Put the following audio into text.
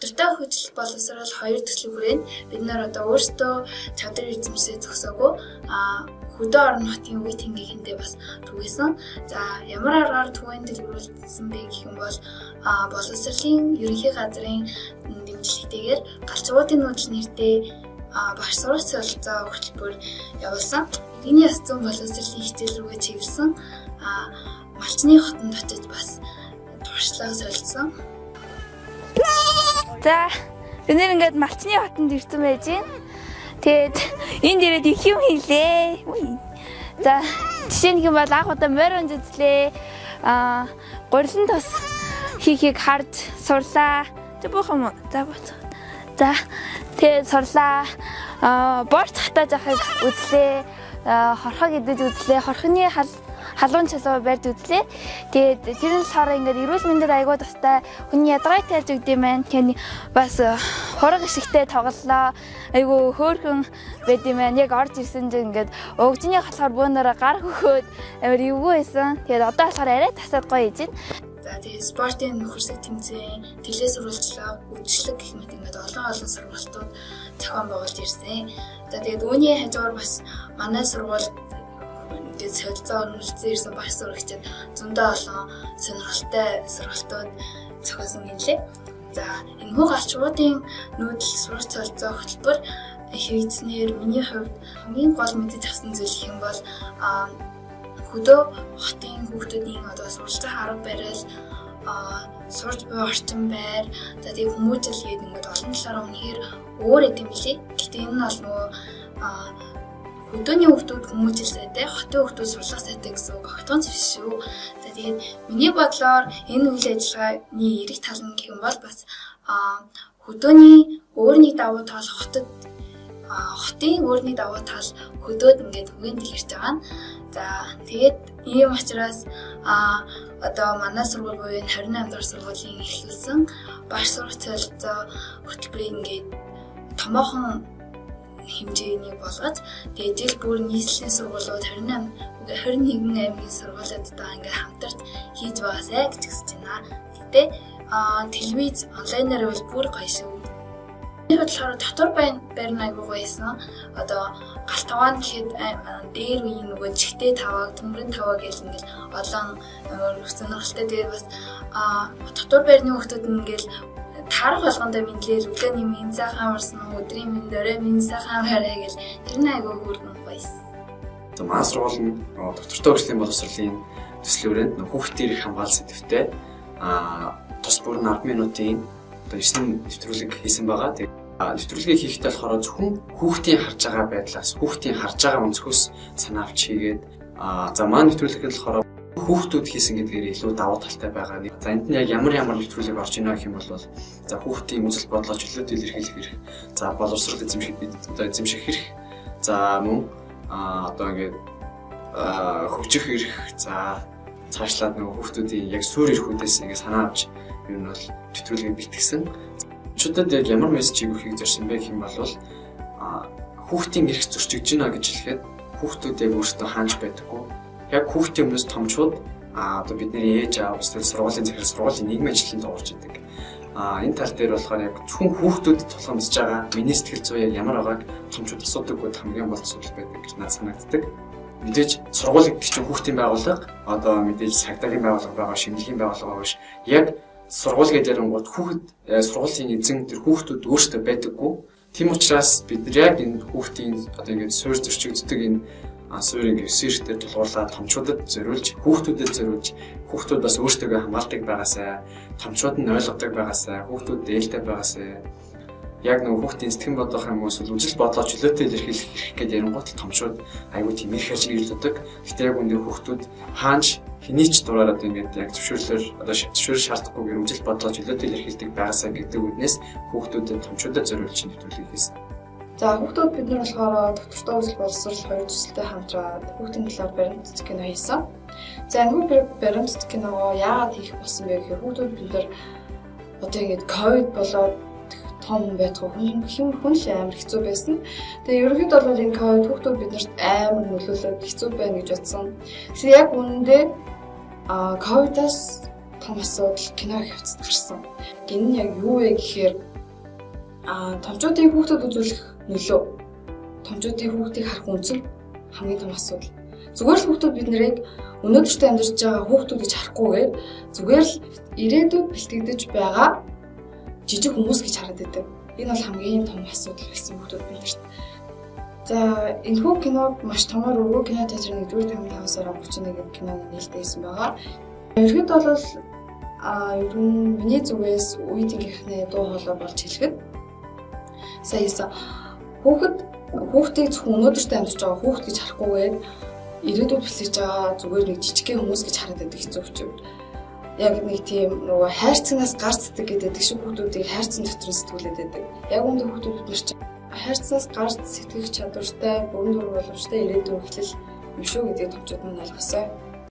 Доктортой хөгжлөх боловсрол 2 төслийг хүрээнд бид нар одоо өөрсдөө чадвар эзэмшээ зогсоогүй хөдөө орон нутгийн үе тэнгэгэндээ бас түгээсэн. За ямар аргаар түгээн дэлгэрүүлсэн бэ гэх юм бол боловсролын ерөнхий газрын дэмжлэгтэйгээр галчгуудын нүүдэл нэртэй багш сурагч солилцоо хөтөлбөр явуулсан. Иргэний ёс зүйн боловсролын хичээл рүүгээ чиглэсэн малчны хотод очиж бас туршлага солилцсон. За бид нэр ингээд малчны хотод ирсэн байж байна. Тэгээд энэ дээрээ их юм хийлээ. За жишээ нь бол анх удаа морин үзлээ. Гурилан тос хийхийг харж сурлаа. Тэ бохом. За тэгээд сурлаа. Борц хатаж авахыг үзлээ. Хорхог идэж үзлээ. Хорхны халуун чалуу барьж үзлээ. Тэгээд тэр нь болохоор ингээд эрүүл мэндэд аягүй тустай хүний ядаргай тайлж өгд юм байна. Тэгэхээр бас хураг ишигтэй тоглолоо. Айгүй хөөрхөн байд юм байна. Яг орж ирсэн чинь ингээд өгжний болохоор бөөнөрө гар хөхөөд амар эвгүй байсан. Тэгээд одоо болохоор арай тасаад гоё хийж байна. За тэгээд спортын нөхөрсөг тэмцээн, тэлээ сурвалжлага, үйлчлэг гэх мэт ингээд олон сургалтууд зохион байгуулж ирсэн. За тэгээд үүний хажуугаар бас манай сургууль ингээд солилцоо өрнөлдсөн ирсэн багш сурагчид зөндөө олон сонирхолтой сургалтууд зохиосон гинлээ. За энэхүү галчгуудын нүүдэл сурагч солилцоо хөтөлбөр хэрэгжснээр миний хувьд хамгийн гол мэдэж авсан зүйл гэх юм бол хөдөө хотын хүүхдүүдийн одоо суралцах арга барил, сурж буй орчин байр, за тийм хүмүүжил гээд ингээд олон талаараа үнэхээр өөр эдэм билий. Гэхдээ энэ нь бол нөгөө хөдөөний хүүхдүүд хүмүүжил сайтай, хотын хүүхдүүд сурлах сайтай гэсэн үг огтхон биш шүү. За тэгээд миний бодлоор энэ үйл ажиллагааны эрэг тал нь гэх юм бол бас хөдөөний өөрний давуу тал хотод хотын өөрний давуу тал хөдөөд ингээд түгээн дэлгэрч байгаа нь. За тэгээд ийм учраас одоо манай сургууль буюу 28 дахь сургуулийн эхлүүлсэн багш сурагч солилцоо хөтөлбөрийг ингээд томоохон хэмжээний болгож тэгээд жил бүр нийслэлийн сургуулиуд 21 аймгийн сургуулиудтай ингээд хамтарч хийж байгаасай гэж хүсэж байна. Гэтэ телевиз онлайнаар бол бүр гоё шүү. Энэ болохоор дотор байрны аягүй гоёсэн. Одоо галтаваан гэхэд дээр үеийн нөгөө жигтэй таваг, төмрийн таваг гэл ингээл олон сонирхолтой. Тэгээд бас дотор байрны хүмүүс ингээл тарах болгондоо мэдлэл өглөөний минь сайхан амарсан, өдрийн минь дөрөө минь сайхан амараа гэл тэр нь аягүй хөргөн гоёсэн. За манай сургууль нь доктортой хөгжлийн боловсролын төслөөрөнд хүүхдийн эрх хамгаалалт сэдвтэй тус бүр 10 минутын одоо 9 нэвтрүүлэг хийсэн байгаа. Тэгээд нэвтрүүлгийг хийхдээ болохоор зөвхөн хүүхдийн харж байгаа байдлаас, хүүхдийн харж байгаа өнцгөөс санаа авч хийгээд за маань нэвтрүүлэг нь болохоор хүүхдүүд хийсэн гэдгээр илүү давуу талтай байгаа. За энд нь яг ямар нэвтрүүлэг орж ийнэ гэх юм бол за хүүхдийн үзэл бодлоо чөлөөтэй илэрхийлэх хэрэг, за боловсрол эзэмших хэрэг, за мөн одоо ингээд хөгжих хэрэг, за цаашлаад нөгөө хүүхдүүдийн яг суурь эрхүүдээс ингээд санаа авч юу нь бол нэвтрүүлгийг бэлтгэсэн. Чудад яг ямар мессежийг өгөхийг зорьсон бэ гэх юм бол хүүхдийн эрх зөрчигдөж байна гэж хэлэхэд хүүхдүүд яг өөрсдөө хаанч байдаггүй. Яг хүүхдийн өмнөөс томчууд одоо бидний ээж аав эсвэл сургуулийн захирал сургуулийн нийгмийн ажлын дуурч идэг. Энэ тал дээр болохоор яг зөвхөн хүүхдүүдэд тулгамдж байгаа миний сэтгэл зүй яг ямар байгааг томчууд асуудаггүй хамгийн гол асуудал байдаг гэж надад санагддаг. Мэдээж сургууль гэдэг чинь хүүхдийн байгууллага, одоо мэдээж цагдаагийн байгууллага байгаа, шимнэлийн байгууллага байгаа ш. Яг сургууль гэдэг нь хүүхэд сургуулийн эзэн тэр хүүхдүүд өөрсдөө байдаггүй. Тийм учраас бид яг энэ хүүхдийн одоо ингээд суурь зөрчигддөг энэ суурийг эсэрхтээ тулгуурлаад томчуудад зориулж, хүүхдүүдэд зориулж, хүүхдүүд бас өөрсдөө хамгаалдаг байгаасай, томчууд нь ойлгодог байгаасай, хүүхдүүд дээлтэй байгаасай. Яг нөгөө хүүхдийн сэтгэн бодох юм уу эсвэл үзэл бодлоо чөлөөтэй илэрхийлэх хэрэг гэдэг ярингуут томчууд аюу тийм их ажиглагддаг. Гэтэ яг үндэ хүүхдүүд хаанч хэний ч дураараа ингээд яг зөвшөөрөл шаардахгүйгээр үзэл бодлоо чөлөөтэй илэрхийлдэг байгаасаа гэдэг үднээс хүүхдүүдэд томчуудад зориулж нэвтрүүлгийг хийсэн. За хүүхдүүд бид нар болохоор доктортой үзэл боловсрол 2 төсөлтэй хамтраад хүүхдийн талаар баримтат кино хийсэн. За энэ баримтат киногоо яагаад хийх болсон бэ гэхээр хүүхдүүд бид нар одоо ингээд ковид болоод том байтугай хүн л амар хэцүү байсан. Тэгээ ерөнхийдөө бол энэ ковид хүүхдүүд биднэрт амар нөлөөлөд хэцүү байна гэж бодсон. Тэгэхээр яг үнэндээ ковидаас том асуудал кино хөвцөд гарсан. Энэ нь яг юу вэ гэхээр Томчуудын хүүхдэд үзүүлэх нөлөө. Томчуудын хүүхдийг харах үнцэн хамгийн том асуудал. Зүгээр л хүүхдүүд бид нарыг өнөөдөртөө амьдарч байгаа хүүхдүүд гэж харахгүйгээр зүгээр л ирээдүйд бэлтгэгдэж байгаа жижиг хүмүүс гэж хараад байдаг. Энэ бол хамгийн том асуудал байсан хүүхдүүд биднэрт. За энэхүү киног маш томор өргөө кино театрын 1-р тамирын 5 сарын 31-нд киног нээлттэйсэн байгаа. Ерөнхийдөө бол ер нь миний зүгээс үеийнхний дуу хоолой болж хэлэхэд саяса хүүхдийг зөвхөн өнөөдөртөө амьдарч байгаа хүүхд гэж харахгүйгээр ирээдүйд бэлтгэж байгаа зүгээр нэг жижигхэн хүмүүс гэж хараад байдаг хэцүү хүчүүд. Яг нэг тийм нөгөө хайрцагнаас гарцдаг гэдэг шиг хүүхдүүдийг хайрцаг дотор сэтгүүлээд байдаг. Яг үүндээ хүүхдүүд бид нар чинь хайрцагнаас гарц сэтгэх чадвартай, бүрэн дүр боломжтой ирээдүйн эхлэл юм шүү гэдгийг томчууд нь ойлгосоо.